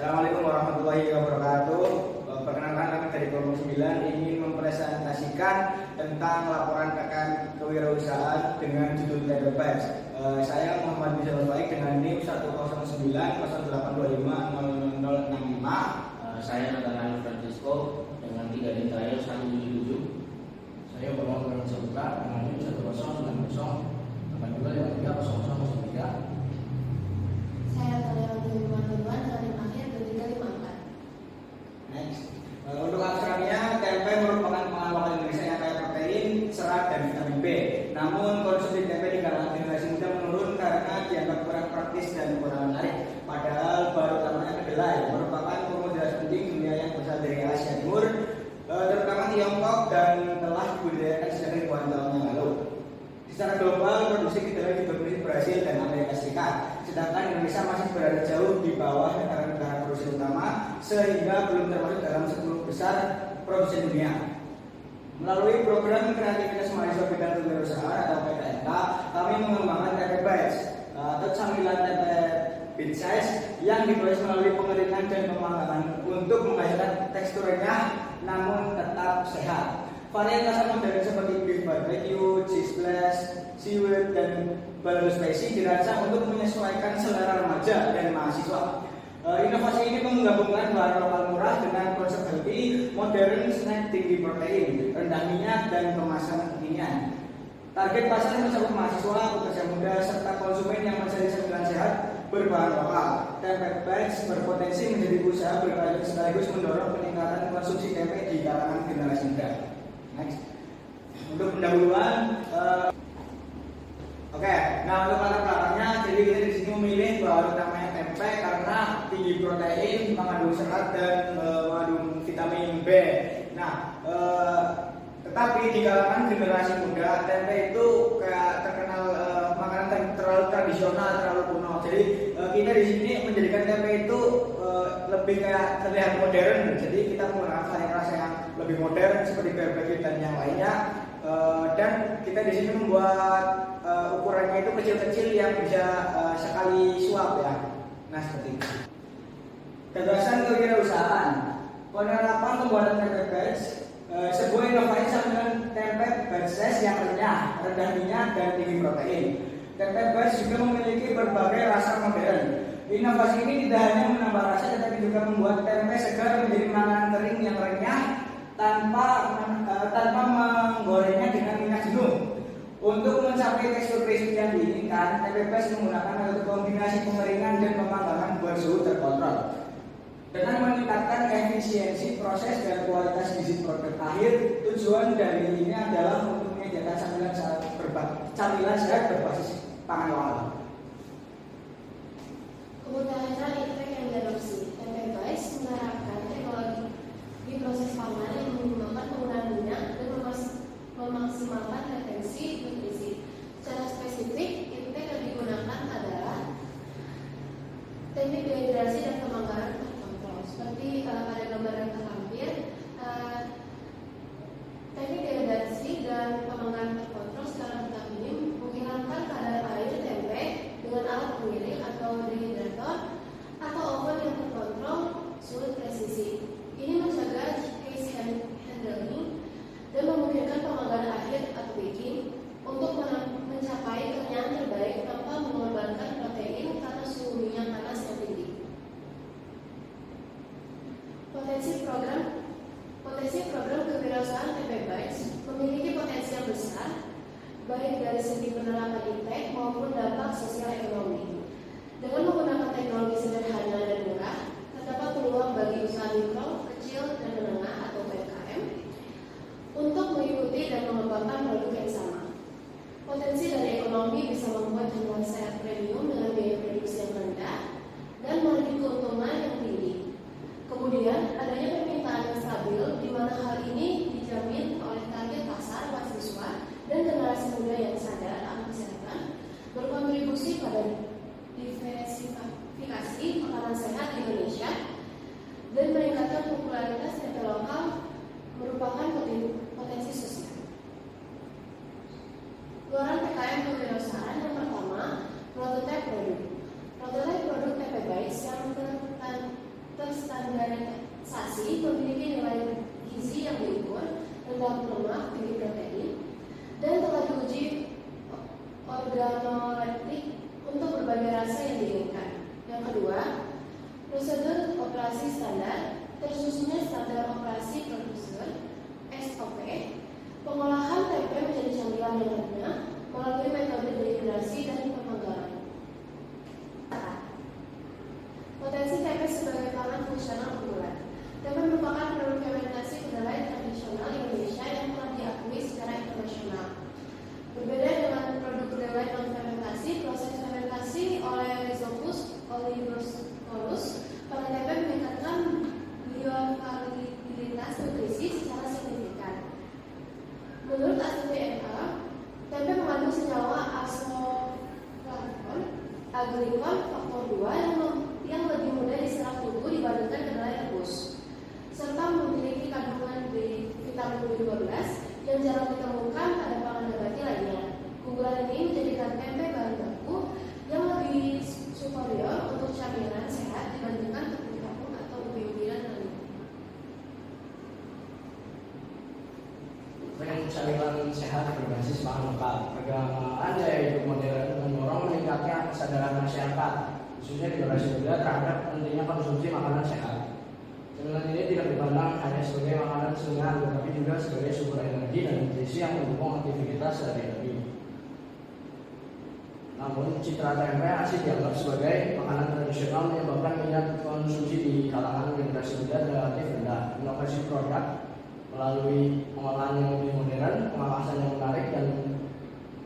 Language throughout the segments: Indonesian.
Assalamualaikum warahmatullahi wabarakatuh. Perkenalkan, kami dari kelompok 9 ingin mempresentasikan tentang laporan KKN kewirausahaan dengan judul TPBS. Saya Muhammad Bisa Baik dengan NIM 10908250065. Saya Nathanael Francisco dengan 3 detail 177. Saya Bapak Sabuka dengan NIM 10908230003. Saya Talia Duluan dengan NIM akhir 2354. Next. Untuk aksaranya, tempe merupakan pangan lokal Indonesia yang kaya protein, serat, dan vitamin B. Namun konsumsi tempe di kalangan generasi muda menurun karena dianggap kurang praktis dan kurang menarik. Padahal baru utamanya kedelai merupakan komoditas penting dunia yang berasal dari Asia Timur, terutama Tiongkok, dan telah dibudidayakan sejak ribuan tahun yang lalu. Secara global, produksi kedelai didominasi Brasil dan Amerika Serikat, sedangkan Indonesia masih berada jauh di bawah negara-negara produsen utama, sehingga belum termasuk dalam 10 besar produsen dunia. Melalui program kreativitas mahasiswa bidang kewirausahaan atau PKMK, kami mengembangkan tempe bites atau camilan tempe bite size yang diproses melalui pengeringan dan pemanggangan untuk menghasilkan tekstur renyah namun tetap sehat. Varietas modern seperti beef barbecue, cheese blast, seaweed, dan balado spicy dirancang untuk menyesuaikan selera remaja dan mahasiswa. Inovasi ini menggabungkan bahan lokal murah dengan konsep healthy, modern, snack tinggi protein, rendah minyak, dan kemasan kekinian. Target pasar mencakup mahasiswa, pekerja muda, serta konsumen yang mencari camilan sehat berbahan lokal. Tempe bites berpotensi menjadi usaha berkelanjutan sekaligus mendorong peningkatan konsumsi tempe di kalangan generasi muda. Next. Untuk pendahuluan, nah untuk latar belakangnya, jadi kita di sini memilih bahan utamanya tempe karena tinggi protein, mengandung serat, dan mengandung vitamin B. Nah, tetapi di kalangan generasi muda, tempe itu kayak terkenal makanan terlalu tradisional, terlalu kuno. Jadi kita di sini menjadikan tempe itu lebih kayak terlihat modern. Jadi kita menggunakan varietas yang lebih modern seperti barbecue dan yang lainnya. Dan kita di sini membuat ukurannya itu kecil-kecil yang bisa sekali suap ya. Nah seperti itu. Gagasan kewirausahaan. Penerapan pembuatan tempe bites, sebuah inovasi camilan tempe bites yang renyah, rendah minyak, dan tinggi protein. Tempe bites juga memiliki berbagai rasa modern. Inovasi ini tidak hanya menambah rasa, tetapi juga membuat tempe segar menjadi makanan kering yang renyah tanpa menggorengnya dengan minyak jenuh. Untuk mencapai tekstur crispy yang diinginkan, tempe bites menggunakan metode kombinasi pengeringan dan pemanggangan bersuhu terkontrol. Dengan meningkatkan efisiensi proses dan kualitas gizi produk akhir, tujuan dari ini adalah untuk menyediakan camilan sehat berbasis pangan lokal. Kemudahan intake yang diadopsi, tempe bites menerapkan teknologi di proses pangan yang menggunakan penggunaan minyak dan memaksimalkan retensi nutrisi. Secara spesifik, intake yang digunakan adalah teknik dehidrasi dan pemanggangan terkontrol. Seperti pada gambar yang terlampir, teknik dehidrasi dan pemanggangan terkontrol secara vitamin menghilangkan kadar air tempe dengan alat pengiring atau dehidrator atau oven yang terkontrol suhu presisi. Ini mencegah case handling dan memungkinkan pemanggangan akhir atau baking untuk mencapai kenyang terbaik tanpa mengorbankan protein karena suhu minyak panas yang tinggi. Potensi program kewirausahaan tempe bites memiliki potensi yang besar, baik dari segi penerapan intake maupun dampak sosial ekonomi. Dengan menggunakan teknologi sederhana dan murah, terdapat peluang bagi usaha mikro, kecil, dan menengah atau UMKM untuk mengikuti dan mengembangkan produk yang sama. Potensi dari ekonomi bisa membuat camilan sehat premium dengan biaya produksi yang rendah dan margin keuntungan yang tinggi. Kemudian, adanya permintaan yang stabil di mana hal ini dijamin oleh target pasar mahasiswa dan generasi muda yang sadar akan kesehatan, berkontribusi pada diversifikasi makanan sehat di Indonesia, dan meningkatkan popularitas tempe lokal merupakan potensi sosial. Luaran PKM kewirausahaan yang pertama, prototipe produk. Prototipe produk tempe bites yang ASI memiliki nilai gizi yang diukur, rendah lemak, tinggi protein, dan telah diuji organoleptik untuk berbagai rasa yang diinginkan. Yang kedua, prosedur operasi standar tersusunnya standar operasi produser (SOP). Pengolahan tempe menjadi camilan yang renyah melalui metode dehidrasi dan pemanggangan. Potensi tempe sebagai pangan fungsional unggulan. Tempe merupakan produk fermentasi kedelai tradisional Indonesia yang telah diakui secara internasional. Berbeda dengan produk kedelai non-fermentasi, proses fermentasi oleh Rhizopus oligosporus pada tempe meningkatkan bioavailabilitas nutrisi secara signifikan. Menurut ASDMA, tempe mengandung senyawa asoflavon, aglikon faktor 2 yang lebih mudah diserap tubuh dibandingkan kedelai rebus, serta memiliki kandungan vitamin B12 yang jarang ditemukan pada pangan nabati lainnya. Keunggulan ini menjadikan tempe bahan baku yang lebih superior untuk camilan sehat dibandingkan tepung kapur atau ubi-ubian lainnya. Camilan sehat berbasis bahan lokal. Perkembangan gaya hidup modern mendorong meningkatnya kesadaran masyarakat, khususnya generasi muda, terhadap pentingnya konsumsi makanan sehat. Camilan ini tidak dipandang hanya sebagai makanan selingan, tetapi juga sebagai sumber energi dan nutrisi yang mendukung aktivitas sehari-hari. Namun, citra tempe masih dianggap sebagai makanan tradisional menyebabkan minat konsumsi di kalangan generasi muda relatif rendah. Inovasi produk melalui pengolahan yang lebih modern, pengemasan yang menarik, dan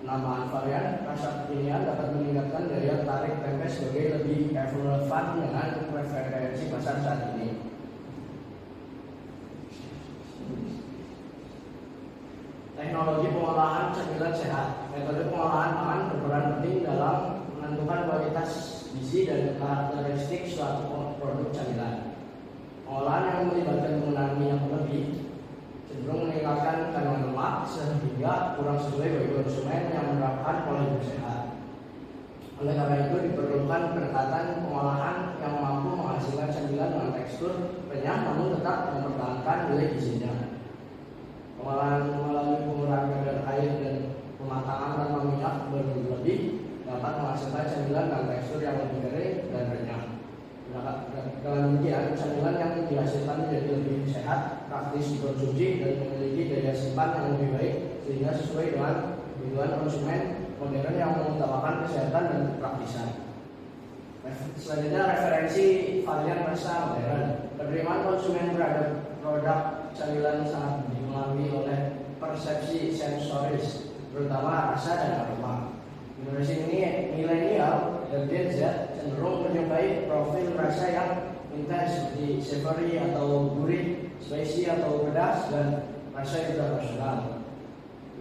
penambahan varian rasa kekinian dapat meningkatkan daya tarik tempe sebagai lebih relevan dengan preferensi pasar saat ini. Teknologi pengolahan camilan sehat. Metode pengolahan pangan berperan penting dalam menentukan kualitas gizi dan karakteristik suatu produk camilan. Pengolahan yang melibatkan penggunaan minyak berlebih cenderung meningkatkan kandungan lemak sehingga kurang sesuai bagi konsumen yang menerapkan pola hidup sehat. Oleh karena itu diperlukan pendekatan pengolahan yang mampu menghasilkan camilan dengan tekstur renyah namun tetap mempertahankan nilai gizinya. Pengolahan melalui pengurangan kadar air dan pematangan tanpa minyak berlebih dapat menghasilkan camilan dengan tekstur yang lebih kering dan renyah. Dengan demikian, camilan yang dihasilkan menjadi lebih sehat, praktis dikonsumsi, dan memiliki daya simpan yang lebih baik sehingga sesuai dengan kebutuhan konsumen modern yang mengutamakan kesehatan dan praktisan. Selanjutnya, referensi varian rasa modern. Penerimaan konsumen terhadap produk camilan sangat dipengaruhi oleh persepsi sensoris, terutama rasa dan aroma. Generasi ini milenial dan Gen Z cenderung menyukai profil rasa yang intens seperti savory atau gurih, spicy atau pedas, dan rasa internasional.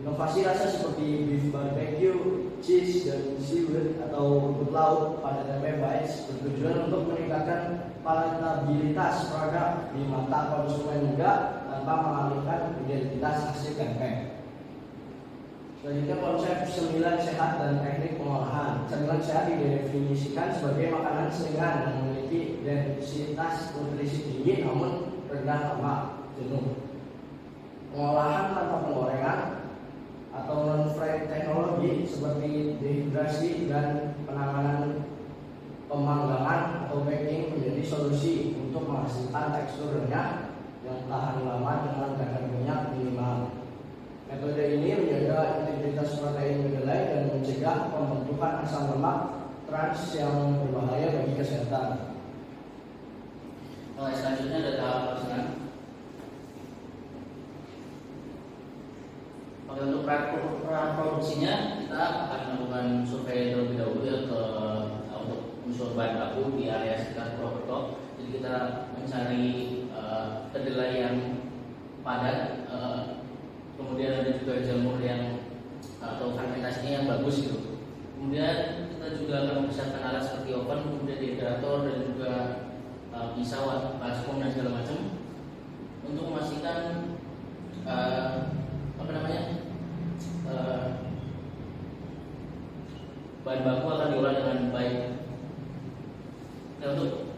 Inovasi rasa seperti beef barbecue, cheese, dan seaweed atau rumput laut pada tempe bites bertujuan untuk meningkatkan palatabilitas produk di mata konsumen muda tanpa mengalihkan identitas asli tempe. Selanjutnya, konsep cemilan sehat dan teknik pengolahan. Cemilan sehat didefinisikan sebagai makanan selingan yang memiliki densitas nutrisi tinggi namun rendah lemak jenuh. Pengolahan tanpa penggorengan atau non-fried teknologi seperti dehidrasi dan penanganan pemanggangan atau baking menjadi solusi untuk menghasilkan tekstur renyah yang tahan lama dengan kadar minyak minimal. Metode ini menjaga integritas protein kedelai dan mencegah pembentukan asam lemak trans yang berbahaya bagi kesehatan. Selanjutnya ada tahap pelaksanaan. Untuk produksinya kita akan melakukan survei terlebih dahulu ya untuk unsur bahan baku di area sekitar Purwokerto. Jadi kita mencari kedelai yang padat, kemudian ada juga jamur yang atau fermentasinya yang bagus gitu. Kemudian kita juga akan mempersiapkan alat seperti oven, kemudian dehydrator dan juga pisau, baskom dan segala macam untuk memastikan bahan baku akan diolah dengan baik. Nah, untuk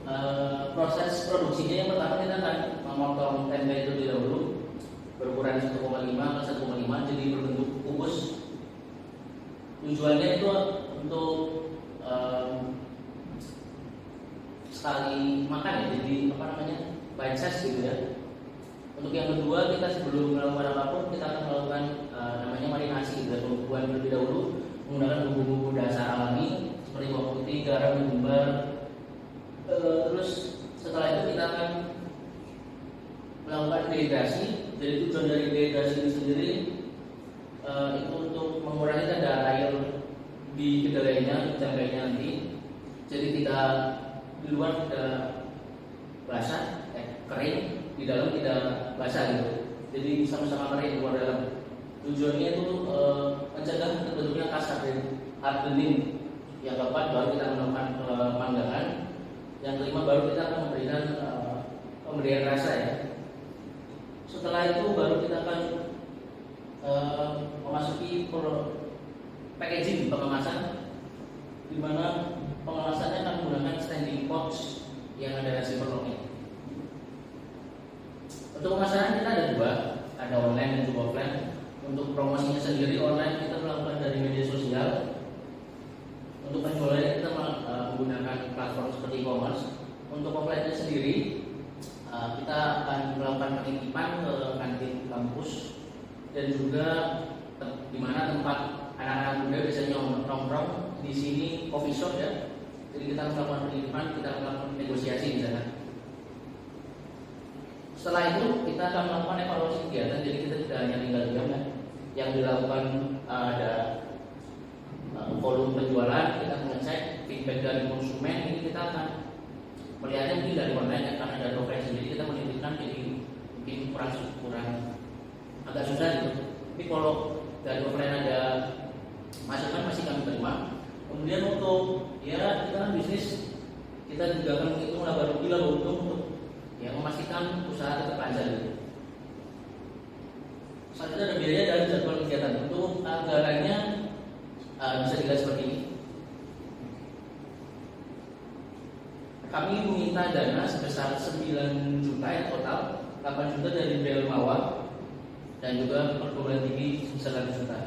proses produksinya yang pertama kita akan memotong tempe itu terlebih dahulu berukuran 1,5 ke 1,5 jadi berbentuk kubus. Tujuannya itu untuk sekali makan ya, jadi bite size gitu ya. Untuk yang kedua, kita sebelum melakukan apapun kita akan melakukan namanya marinasi dan pembubuhan terlebih dahulu menggunakan bumbu-bumbu dasar alami seperti bawang putih, garam, ketumbar. Terus setelah itu kita akan melakukan dehidrasi. Jadi tujuan dari dehidrasi ini sendiri itu untuk mengurangi kadar air di kedelainya, tempenya nanti. Jadi tidak di luar tidak basah, kering, di dalam tidak basah gitu. Jadi sama-sama kering luar dalam. Tujuannya itu mencegah terbentuknya kasar dan hardening. Yang keempat baru kita melakukan panggangan. Yang kelima baru kita akan memberikan pemberian rasa ya. Setelah itu baru kita akan memasuki packaging pengemasan, di mana pengemasannya akan menggunakan standing pouch yang ada silver locknya. Untuk pemasaran kita ada dua, ada online dan juga offline. Untuk promosinya sendiri online kita melakukan dari media sosial. Untuk penjualannya kita menggunakan platform seperti e-commerce. Untuk offline-nya sendiri kita akan melakukan penitipan ke kantin kampus dan juga di mana tempat anak-anak muda biasanya nongkrong. Di sini coffee shop ya. Jadi kita melakukan penitipan, kita melakukan negosiasi di sana. Setelah itu kita akan melakukan evaluasi kegiatan. Jadi kita tidak hanya tinggal diam ya. Yang dilakukan ada volume penjualan, kita mengecek feedback dari konsumen. Ini kita akan melihatnya mungkin dari online ya, karena ada referensi. Jadi kita menitipkan jadi mungkin kurang agak susah gitu. Tapi kalau dari offline ada masukan masih kami terima. Kemudian untuk ya kita kan bisnis, kita juga akan menghitung laba rugi laba untung untuk ya memastikan usaha tetap lancar gitu. Selanjutnya ada biaya dan jadwal kegiatan. Untuk anggarannya bisa dilihat seperti ini. Kami meminta dana sebesar 9 juta ya total, 8 juta dari Bel Mawar dan juga perguruan tinggi sebesar 1 juta.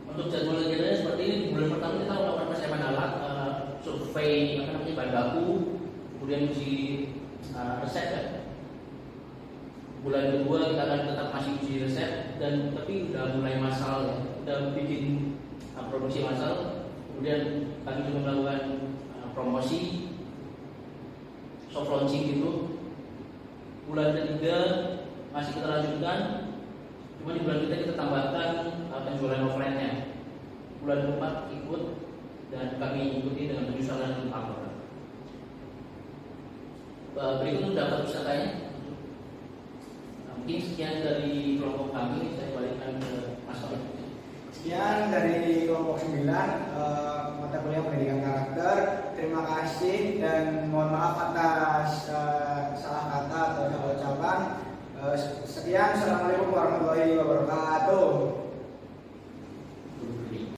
Untuk jadwal kegiatannya seperti ini. Di bulan pertama kita melakukan persiapan alat, survei bahan baku, kemudian uji resep ya. Bulan kedua kita akan tetap masih uji resep dan tapi udah mulai massal ya, udah bikin produksi massal. Kemudian kami juga melakukan promosi, soft launching gitu. Bulan ketiga masih kita lanjutkan, cuma di bulan kita tambahkan penjualan offline-nya. Bulan keempat ikut dan kami ikuti dengan penyusunan laporan. Berikut untuk daftar pesertanya. Mungkin sekian dari kelompok kami, saya balikkan ke Mas Tommy. Sekian dari kelompok 9 mata kuliah pendidikan karakter. Terima kasih dan mohon maaf atas salah kata atau salah ucapan. Sekian, assalamualaikum warahmatullahi wabarakatuh.